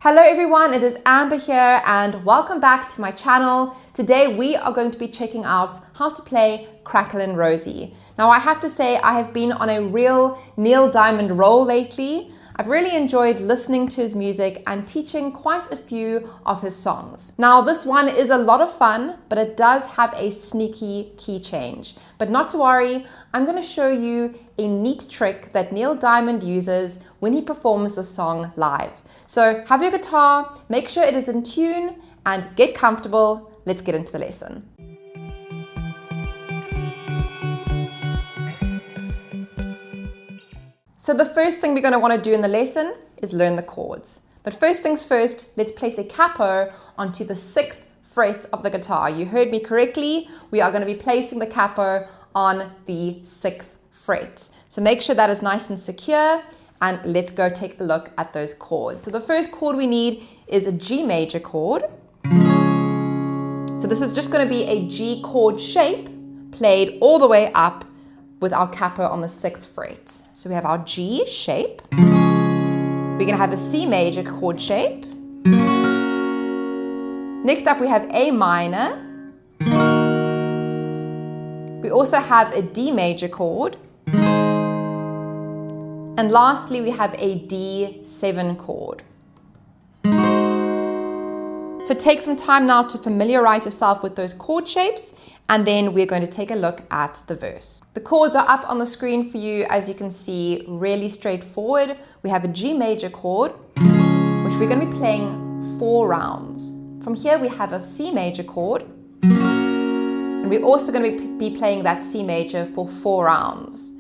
Hello everyone, it is Amber here and welcome back to my channel. Today we are going to be checking out how to play Cracklin Rosie. Now I have to say I have been on a real Neil Diamond roll lately. I've really enjoyed listening to his music and teaching quite a few of his songs. Now this one is a lot of fun, but it does have a sneaky key change. But not to worry, I'm going to show you a neat trick that Neil Diamond uses when he performs the song live. So have your guitar, make sure it is in tune, and get comfortable. Let's get into the lesson. So the first thing we're going to want to do in the lesson is learn the chords. But first things first, let's place a capo onto the 6th fret of the guitar. You heard me correctly. We are going to be placing the capo on the 6th fret. So make sure that is nice and secure, and let's go take a look at those chords. So the first chord we need is a G major chord. So this is just going to be a G chord shape played all the way up with our capo on the 6th fret. So we have our G shape. We're going to have a C major chord shape. Next up we have A minor. We also have a D major chord. And lastly we have a D7 chord. So take some time now to familiarize yourself with those chord shapes, and then we're going to take a look at the verse. The chords are up on the screen for you, as you can see, really straightforward. We have a G major chord, which we're going to be playing 4 rounds. From here we have a C major chord, and we're also going to be playing that C major for 4 rounds.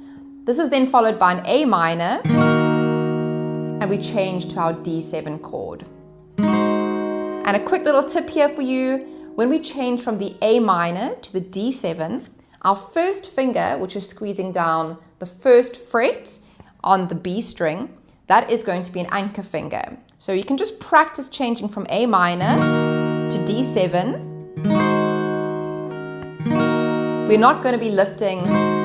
This is then followed by an A minor, and we change to our D7 chord. And a quick little tip here for you, when we change from the A minor to the D7, our first finger, which is squeezing down the 1st fret on the B string, that is going to be an anchor finger. So you can just practice changing from A minor to D7. We're not going to be lifting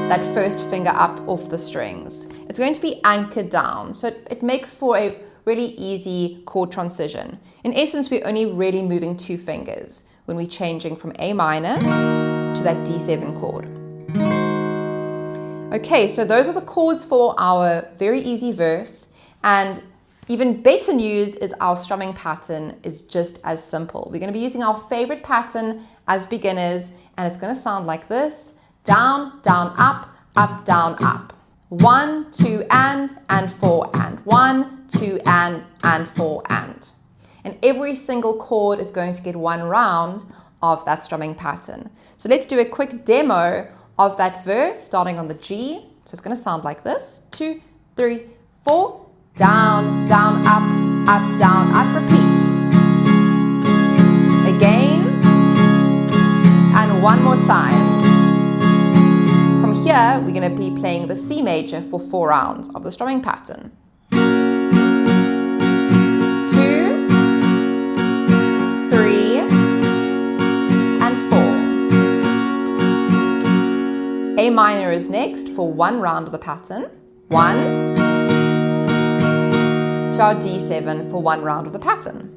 that 1st finger up off the strings. It's going to be anchored down, so it makes for a really easy chord transition. In essence, we're only really moving 2 fingers when we're changing from A minor to that D7 chord. Okay, so those are the chords for our very easy verse, and even better news is our strumming pattern is just as simple. We're going to be using our favorite pattern as beginners, and it's going to sound like this: down, down, up, up, down, up. 1, 2, and 4, and 1, 2, and 4, and. And every single chord is going to get 1 round of that strumming pattern. So let's do a quick demo of that verse starting on the G. So it's going to sound like this: 2, 3, 4, down, down, up, up, down, up, repeats. Again, and one more time. From here, we're going to be playing the C major for 4 rounds of the strumming pattern. 2, 3, and 4. A minor is next for 1 round of the pattern. 1, to our D7 for 1 round of the pattern.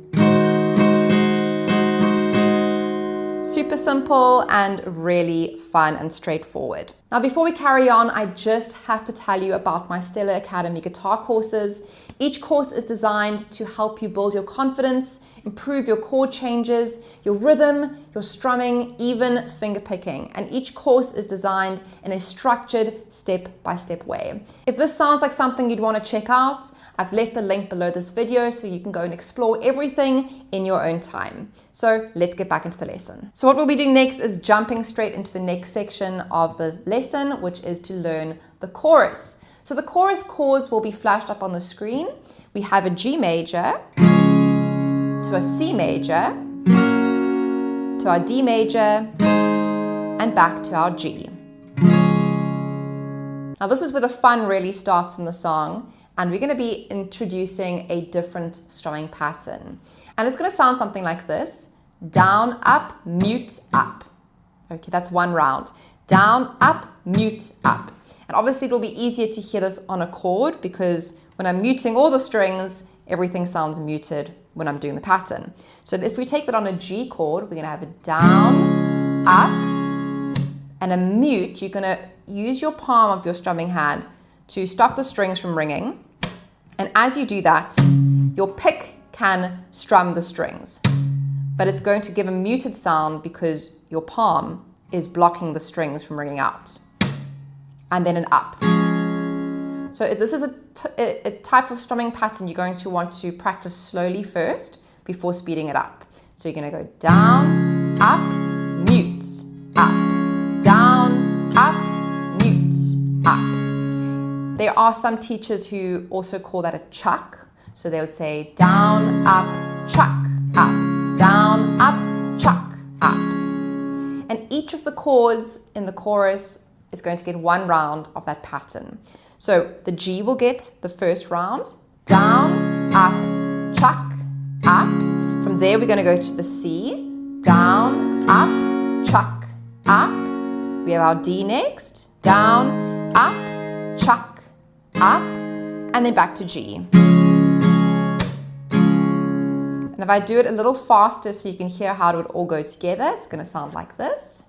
Super simple and really fun and straightforward. Now before we carry on, I just have to tell you about my Stellar Academy guitar courses. Each course is designed to help you build your confidence, improve your chord changes, your rhythm, your strumming, even finger picking. And each course is designed in a structured step-by-step way. If this sounds like something you'd want to check out, I've left the link below this video so you can go and explore everything in your own time. So let's get back into the lesson. So what we'll be doing next is jumping straight into the next section of the lesson, which is to learn the chorus. So the chorus chords will be flashed up on the screen. We have a G major, to a C major, to our D major, and back to our G. Now this is where the fun really starts in the song, and we're going to be introducing a different strumming pattern. And it's going to sound something like this: down, up, mute, up. Okay, that's 1 round. Down, up, mute, up. And obviously it will be easier to hear this on a chord, because when I'm muting all the strings, everything sounds muted when I'm doing the pattern. So if we take that on a G chord, we're going to have a down, up, and a mute. You're going to use your palm of your strumming hand to stop the strings from ringing. And as you do that, your pick can strum the strings, but it's going to give a muted sound because your palm is blocking the strings from ringing out. And then an up. So this is a type of strumming pattern you're going to want to practice slowly first before speeding it up. So you're going to go down, up, mute, up, down, up, mute, up. There are some teachers who also call that a chuck. So they would say down, up, chuck, up, down, up, chuck, up. And each of the chords in the chorus is going to get one round of that pattern. So the G will get the first round, down, up, chuck, up. From there we're going to go to the C, down, up, chuck, up. We have our D next, down, up, chuck, up, and then back to G. And if I do it a little faster so you can hear how it would all go together, it's going to sound like this.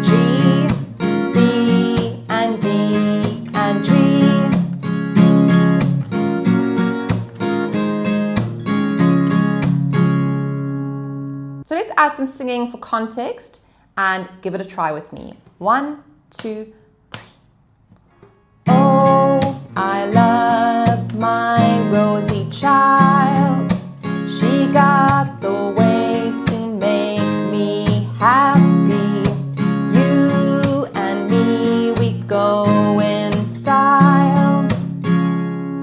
G, C, and D, and G. So let's add some singing for context and give it a try with me. 1, 2, 3. Oh, I love my Rosie child. She got the way to make me happy. You and me, we go in style.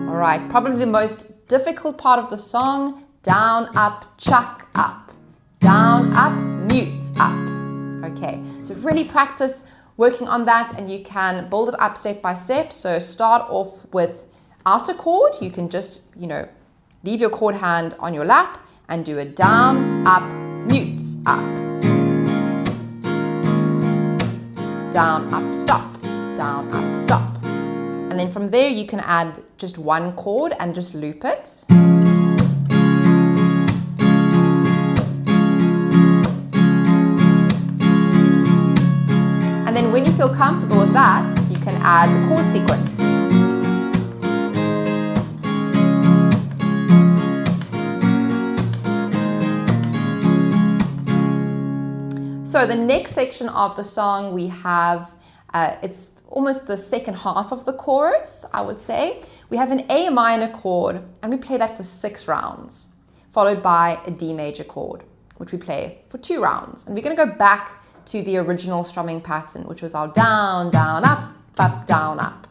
All right, probably the most difficult part of the song. Down, up, chuck, up. Down, up, mute, up. Okay, so really practice working on that, and you can build it up step by step. So start off with outer chord. You can just, leave your chord hand on your lap and do a down, up, mute, up. Down, up, stop. Down, up, stop. And then from there you can add just one chord and just loop it. And then when you feel comfortable with that, you can add the chord sequence. So the next section of the song we have, it's almost the second half of the chorus, I would say. We have an A minor chord, and we play that for 6 rounds, followed by a D major chord, which we play for 2 rounds. And we're going to go back to the original strumming pattern, which was our down, down, up, down, up.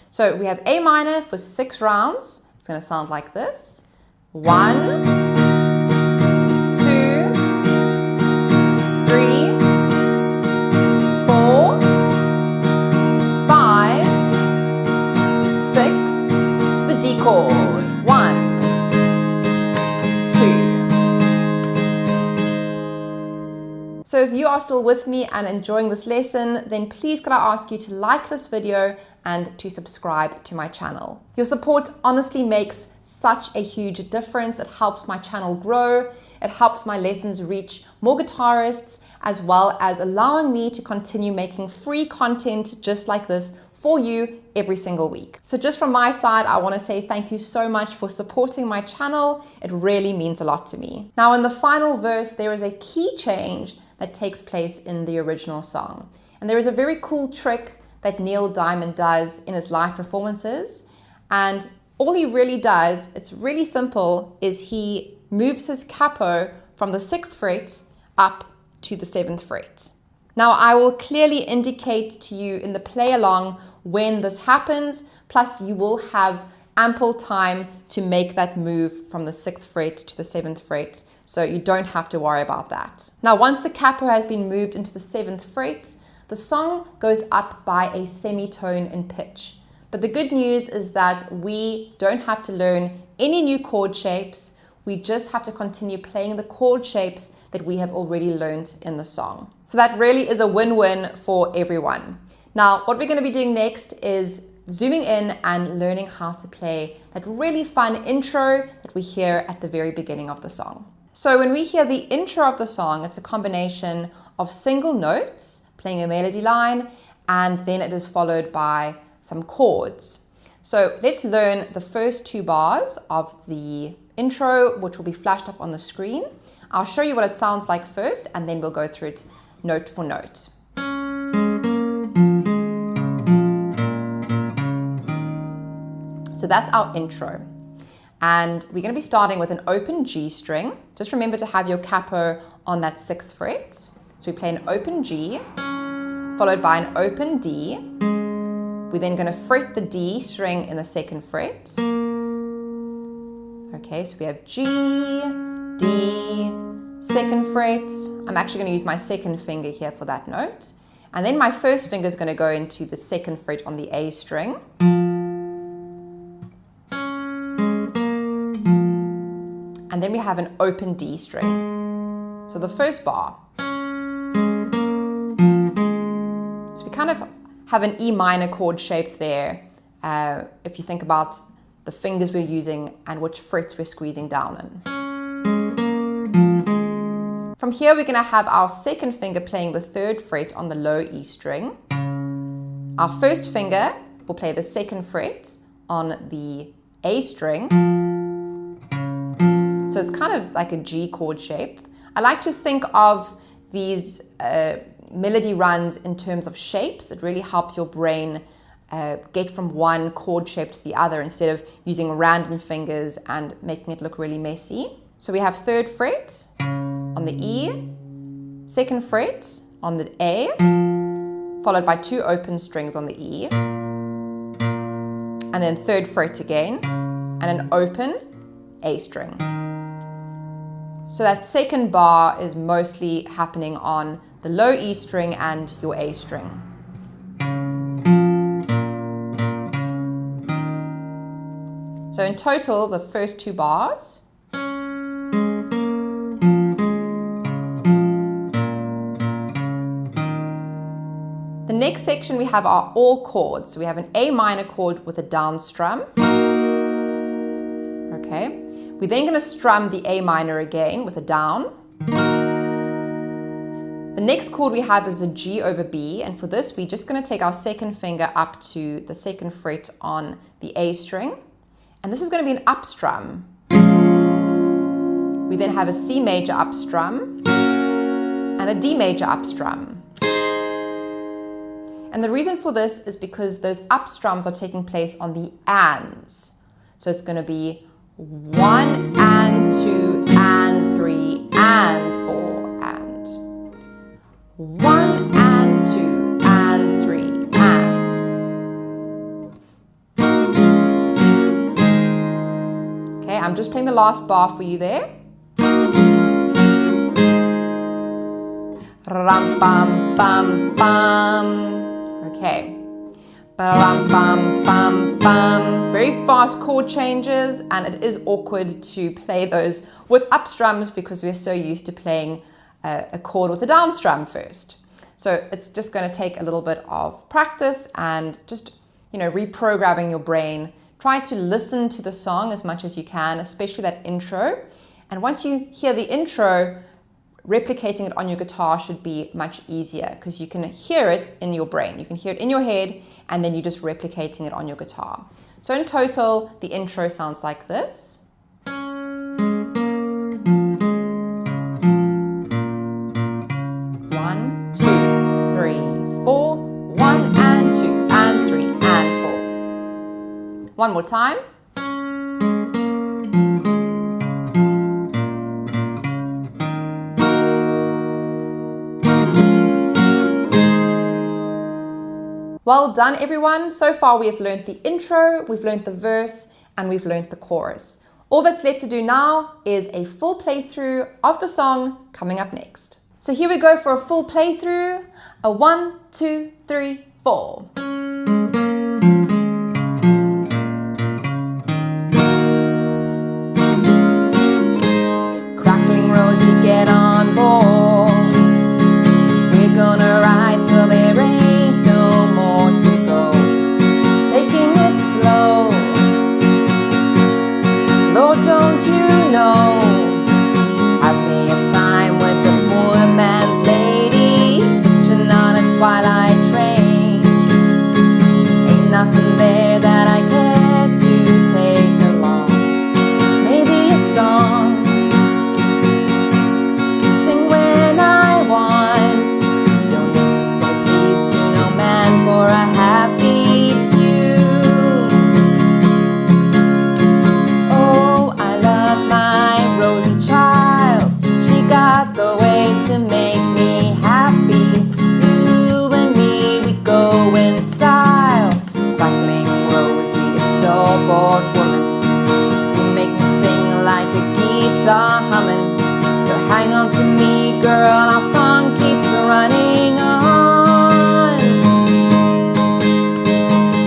So we have A minor for 6 rounds. It's going to sound like this. 1, 2, 3, 4, 5, 6, to the D chord. 1, 2. So if you are still with me and enjoying this lesson, then please could I ask you to like this video and to subscribe to my channel. Your support honestly makes such a huge difference. It helps my channel grow. It helps my lessons reach more guitarists, as well as allowing me to continue making free content just like this for you every single week. So just from my side, I want to say thank you so much for supporting my channel. It really means a lot to me. Now in the final verse, there is a key change that takes place in the original song. And there is a very cool trick that Neil Diamond does in his live performances. And all he really does, it's really simple, is he moves his capo from the 6th fret up to the 7th fret. Now I will clearly indicate to you in the play along when this happens, plus you will have ample time to make that move from the 6th fret to the 7th fret, so you don't have to worry about that. Now once the capo has been moved into the 7th fret, the song goes up by a semitone in pitch. But the good news is that we don't have to learn any new chord shapes. We just have to continue playing the chord shapes that we have already learned in the song. So that really is a win-win for everyone. Now, what we're going to be doing next is zooming in and learning how to play that really fun intro that we hear at the very beginning of the song. So when we hear the intro of the song, it's a combination of single notes playing a melody line, and then it is followed by some chords. So let's learn the first 2 bars of the intro, which will be flashed up on the screen. I'll show you what it sounds like first, and then we'll go through it note for note. So that's our intro. And we're going to be starting with an open G string. Just remember to have your capo on that 6th fret. So we play an open G, followed by an open D. We're then going to fret the D string in the 2nd fret. Okay, so we have G, D, 2nd fret. I'm actually going to use my 2nd finger here for that note. And then my 1st finger is going to go into the 2nd fret on the A string. And then we have an open D string. So the first bar. So we kind of have an E minor chord shape there, if you think about the fingers we're using and which frets we're squeezing down in. From here, we're going to have our 2nd finger playing the 3rd fret on the low E string. Our 1st finger will play the 2nd fret on the A string. So it's kind of like a G chord shape. I like to think of these melody runs in terms of shapes. It really helps your brain get from one chord shape to the other instead of using random fingers and making it look really messy. So we have 3rd fret on the E, 2nd fret on the A, followed by 2 open strings on the E, and then 3rd fret again, and an open A string. So that 2nd bar is mostly happening on the low E string and your A string. So in total, the first 2 bars. The next section we have are all chords. So we have an A minor chord with a down strum. Okay. We're then going to strum the A minor again with a down. The next chord we have is a G over B, and for this we're just going to take our 2nd finger up to the 2nd fret on the A string, and this is going to be an up strum. We then have a C major up strum and a D major up strum. And the reason for this is because those up strums are taking place on the ands. So it's going to be 1 and 2 and 3 and 4 and 1 and 2 and 3 and. Okay, I'm just playing the last bar for you there. Ram bam bam bam. Okay. Bam bam bam bam. Very fast chord changes, and it is awkward to play those with up strums because we're so used to playing a chord with a down strum first. So it's just going to take a little bit of practice and just, reprogramming your brain. Try to listen to the song as much as you can, especially that intro. And once you hear the intro, replicating it on your guitar should be much easier because you can hear it in your brain. You can hear it in your head, and then you're just replicating it on your guitar. So in total, the intro sounds like this. 1, 2, 3, 4. 1 and 2 and 3 and 4. One more time. Well done, everyone. So far we have learned the intro, we've learned the verse, and we've learned the chorus. All that's left to do now is a full playthrough of the song coming up next. So here we go for a full playthrough. A 1, 2, 3, 4. Cracklin Rosie, get on board. We're gonna ride till there ain't no more. somewhere that I care to take along. Maybe a song, sing when I want. Don't need to say please to no man for a happy tune. Oh, I love my Rosie child. She got the way to make me happy. You and me, we go in style. Cracklin Rosie, a stalwart woman. You make me sing like a guitar humming. So hang on to me, girl, our song keeps running on.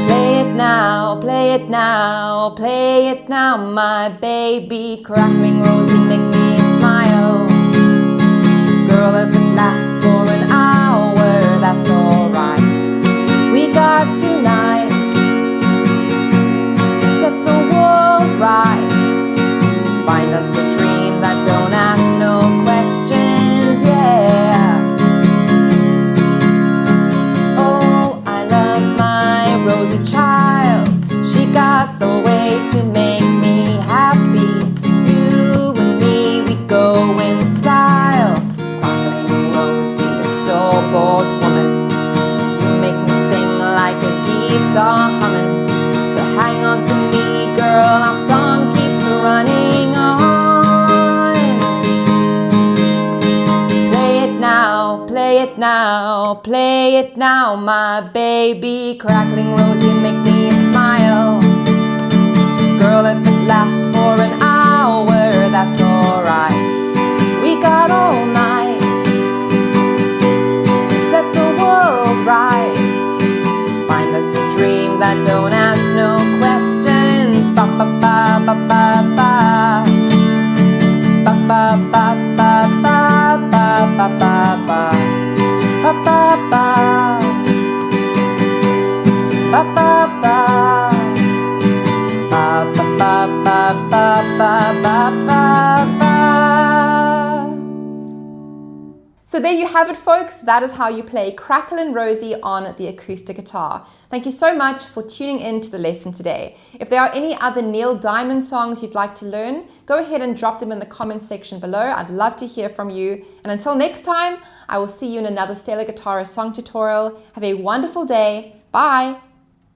Play it now, play it now, play it now, my baby. Cracklin Rosie, make me smile. Girl, if it lasts for an hour, that's alright. We got 2 nights to set the world right. Find us a dream that don't ask no questions, yeah. Oh, I love my Rosie child. She got the way to make me happy. You and me, we go in style. Cracklin Rosie, a stalwart woman. You make me sing like a guitar humming. So hang on to me, girl, our song keeps running on. Play it now, play it now, play it now, my baby. Cracklin Rosie, make me smile. Girl, if it lasts for an hour, that's alright. We got all night to set the world right. Find us a dream that don't ask no questions. Ba ba ba ba ba ba. Ba ba ba ba ba ba ba ba ba. Ba ba ba. Ba ba ba. Ba ba ba ba ba ba ba ba. So there you have it, folks. That is how you play Cracklin Rosie on the acoustic guitar. Thank you so much for tuning in to the lesson today. If there are any other Neil Diamond songs you'd like to learn, go ahead and drop them in the comments section below. I'd love to hear from you. And until next time, I will see you in another Stellar Guitarist song tutorial. Have a wonderful day. Bye.